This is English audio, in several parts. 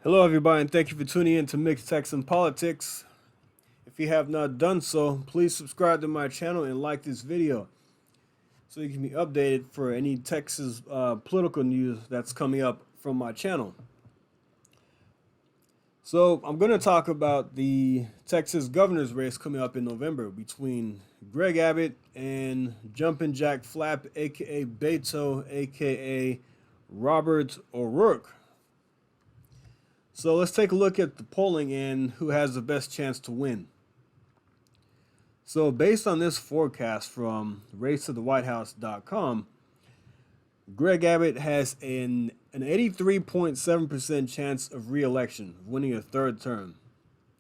Hello, everybody, and thank you for tuning in to Mixed Texan Politics. If you have not done so, please subscribe to my channel and like this video so you can be updated for any Texas political news that's coming up from my channel. So, I'm going to talk about the Texas governor's race coming up in November between Greg Abbott and Jumpin' Jack Flap, aka Beto, aka Robert O'Rourke. So let's take a look at the polling and who has the best chance to win. So based on this forecast from racetothewhitehouse.com, Greg Abbott has an 83.7% chance of re-election, winning a third term.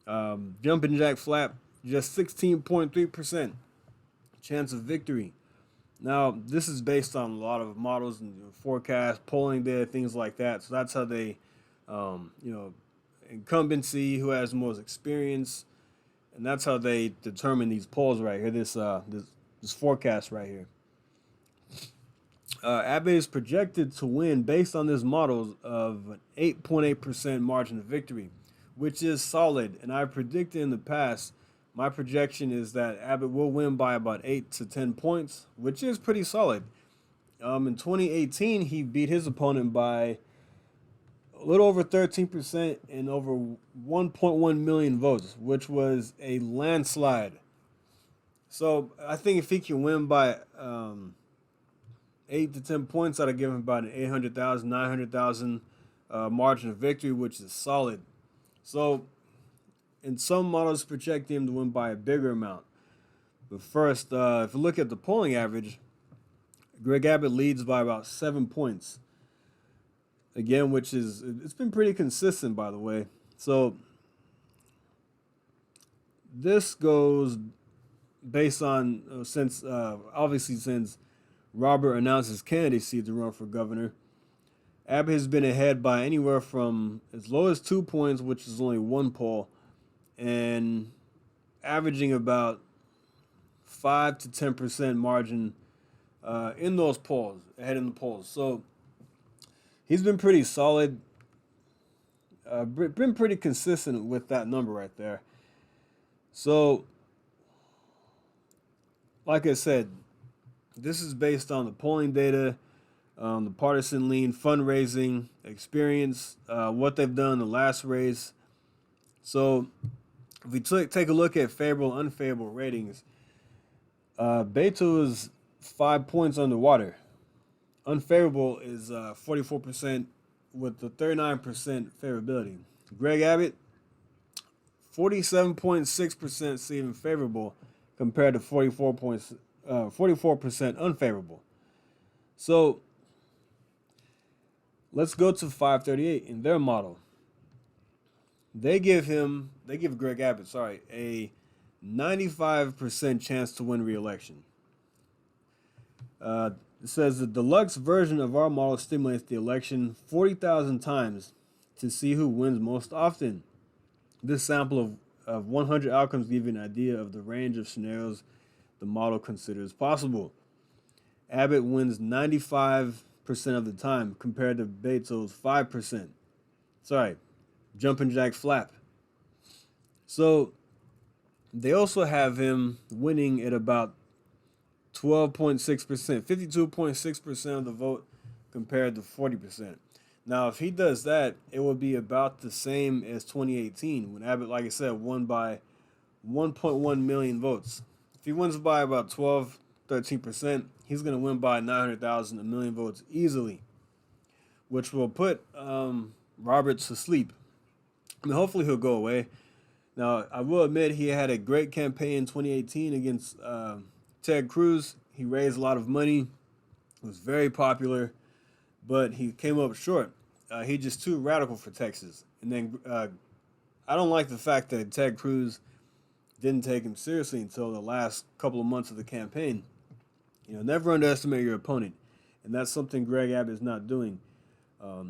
Jumpin' Jack Flap, just 16.3% chance of victory. Now, this is based on a lot of models and forecasts, polling data, things like that. So that's how they incumbency, who has the most experience, and that's how they determine these polls right here. This forecast right here. Abbott is projected to win based on this model of an 8.8% margin of victory, which is solid. And I predicted in the past, my projection is that Abbott will win by about 8 to 10 points, which is pretty solid. In 2018, he beat his opponent by a little over 13% and over 1.1 million votes, which was a landslide. So I think if he can win by 8 to 10 points, I'd give him about an 800,000, 900,000 margin of victory, which is solid. So in some models, project him to win by a bigger amount. But first, if you look at the polling average, Greg Abbott leads by about 7 points. Again, it's been pretty consistent, by the way. So this goes based on since Robert announced his candidacy to run for governor, Abbott has been ahead by anywhere from as low as 2 points, which is only one poll, and averaging about 5 to 10% margin in those polls, ahead in the polls. So he's been pretty solid, been pretty consistent with that number right there. So, like I said, this is based on the polling data, the partisan lean, fundraising, experience, what they've done in the last race. So, if we take a look at favorable and unfavorable ratings, Beto is 5 points underwater. Unfavorable is 44% with the 39% favorability. Greg Abbott, 47.6% seeming favorable compared to 44% unfavorable. So let's go to 538 in their model. They give Greg Abbott, a 95% chance to win re-election. It says the deluxe version of our model stimulates the election 40,000 times to see who wins most often. This sample of 100 outcomes gives you an idea of the range of scenarios the model considers possible. Abbott wins 95% of the time compared to Beto's 5%. Jumpin' Jack Flap. So they also have him winning at about 12.6%, 52.6% of the vote compared to 40%. Now, if he does that, it will be about the same as 2018 when Abbott, like I said, won by 1.1 million votes. If he wins by about 12, 13%, he's going to win by 900,000, a million votes easily, which will put Robert to sleep. I mean, hopefully he'll go away. Now, I will admit he had a great campaign in 2018 against Ted Cruz. He raised a lot of money, was very popular, but he came up short. He's just too radical for Texas. And then I don't like the fact that Ted Cruz didn't take him seriously until the last couple of months of the campaign. Never underestimate your opponent, and that's something Greg Abbott is not doing.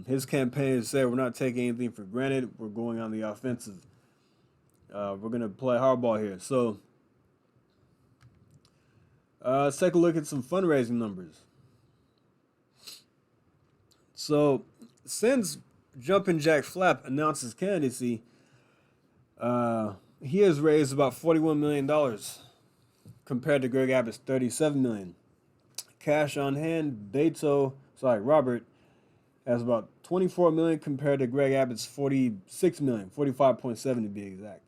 His campaign said, we're not taking anything for granted. We're going on the offensive. We're going to play hardball here. So let's take a look at some fundraising numbers. So since Jumpin' Jack Flap announced his candidacy, he has raised about $41 million compared to Greg Abbott's $37 million. Cash on hand, Robert has about $24 million compared to Greg Abbott's $46 million, 45.7 to be exact.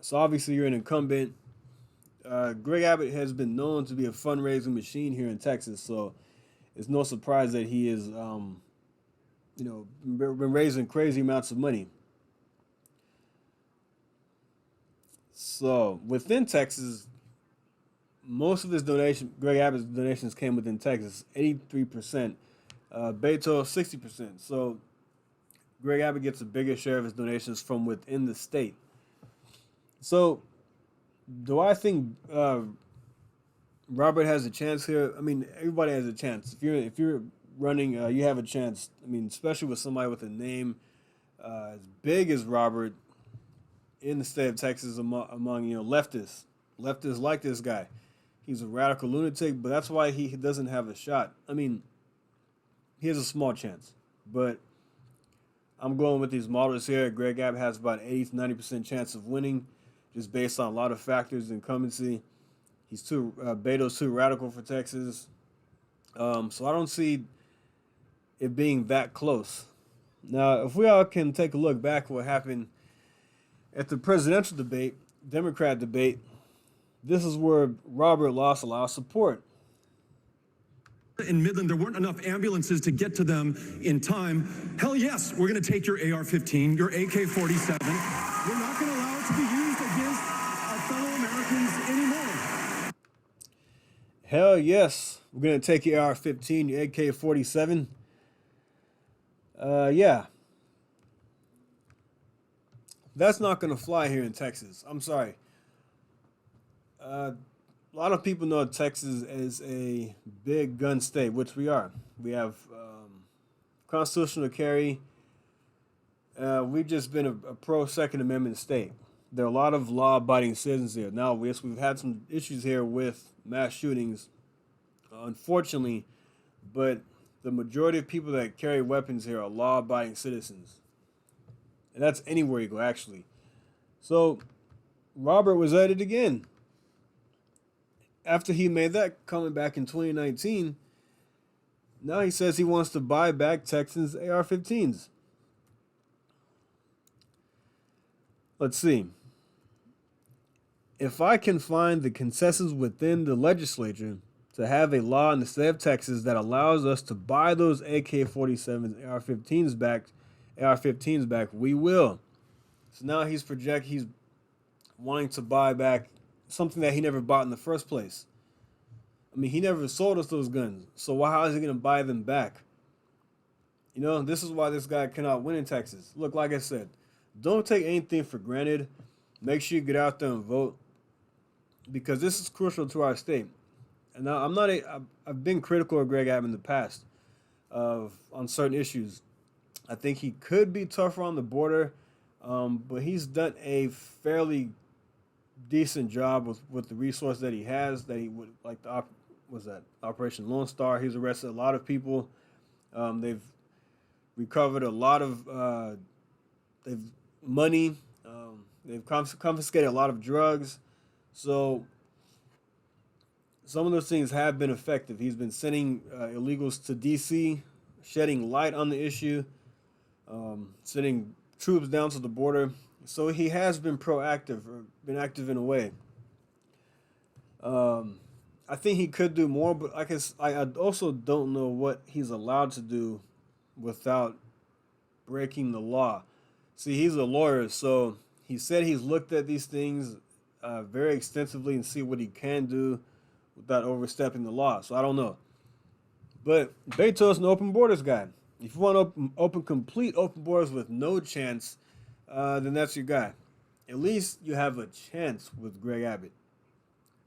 So obviously you're an incumbent. Greg Abbott has been known to be a fundraising machine here in Texas, so it's no surprise that he is, been raising crazy amounts of money. So within Texas, most of his Greg Abbott's donations came within Texas, 83%. Beto, 60%. So Greg Abbott gets a bigger share of his donations from within the state. So do I think Robert has a chance here? I mean, everybody has a chance. If you're running, you have a chance. I mean, especially with somebody with a name as big as Robert in the state of Texas among leftists. Leftists like this guy. He's a radical lunatic, but that's why he doesn't have a shot. I mean, he has a small chance, but I'm going with these models here. Greg Abbott has about 80 to 90% chance of winning, just based on a lot of factors, incumbency. Beto's too radical for Texas. So I don't see it being that close. Now, if we all can take a look back at what happened at the presidential debate, Democrat debate, this is where Robert lost a lot of support. In Midland, there weren't enough ambulances to get to them in time. Hell yes, we're going to take your AR-15, your AK-47. We're not going to allow it to be used against our fellow Americans anymore. Hell yes, we're going to take your AR-15, your AK-47. Yeah. That's not going to fly here in Texas. I'm sorry. A lot of people know Texas is a big gun state, which we are. We have constitutional carry. We've just been a pro-Second Amendment state. There are a lot of law-abiding citizens here. Now, we've had some issues here with mass shootings, unfortunately, but the majority of people that carry weapons here are law-abiding citizens. And that's anywhere you go, actually. So, Robert was at it again. After he made that comment back in 2019, now he says he wants to buy back Texans' AR-15s. Let's see. If I can find the consensus within the legislature to have a law in the state of Texas that allows us to buy those AK-47s, AR-15s back, we will. So now he's wanting to buy back something that he never bought in the first place. I mean, he never sold us those guns. So how is he going to buy them back? This is why this guy cannot win in Texas. Look, like I said, don't take anything for granted. Make sure you get out there and vote, because this is crucial to our state. And now I've been critical of Greg Abbott in the past on certain issues. I think he could be tougher on the border, but he's done a fairly decent job with the resource that he has. That he would like Operation Lone Star. He's arrested a lot of people. They've recovered a lot of money. They've confiscated a lot of drugs. So some of those things have been effective. He's been sending illegals to D.C., shedding light on the issue, sending troops down to the border. So he has been proactive, or been active in a way. I think he could do more, but I also don't know what he's allowed to do without breaking the law. See, he's a lawyer, so he said he's looked at these things very extensively and see what he can do without overstepping the law. So I don't know. But Beto's an open borders guy. If you want complete open borders with no chance, then that's your guy. At least you have a chance with Greg Abbott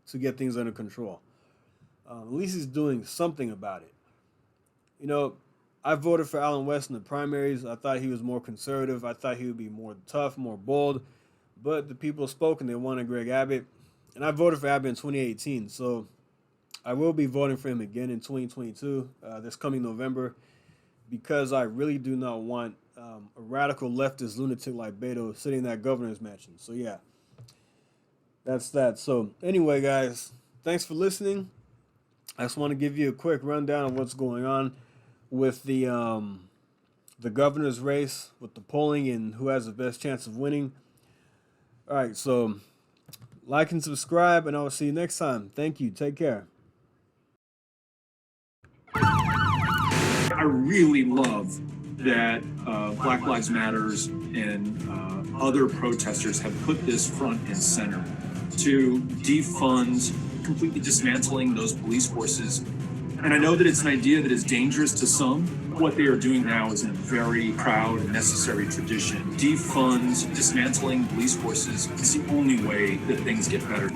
to get things under control. At least he's doing something about it. I voted for Allen West in the primaries. I thought he was more conservative. I thought he would be more tough, more bold. But the people spoke and they wanted Greg Abbott. And I voted for Abbott in 2018. So I will be voting for him again in 2022, this coming November. because I really do not want a radical leftist lunatic like Beto sitting in that governor's mansion. So yeah, that's that. So anyway, guys, thanks for listening. I just want to give you a quick rundown of what's going on with the governor's race, with the polling, and who has the best chance of winning. All right, so like and subscribe, and I will see you next time. Thank you. Take care. I really love that Black Lives Matters and other protesters have put this front and center to defund, completely dismantling those police forces. And I know that it's an idea that is dangerous to some. What they are doing now is in a very proud and necessary tradition. Defund, dismantling police forces is the only way that things get better.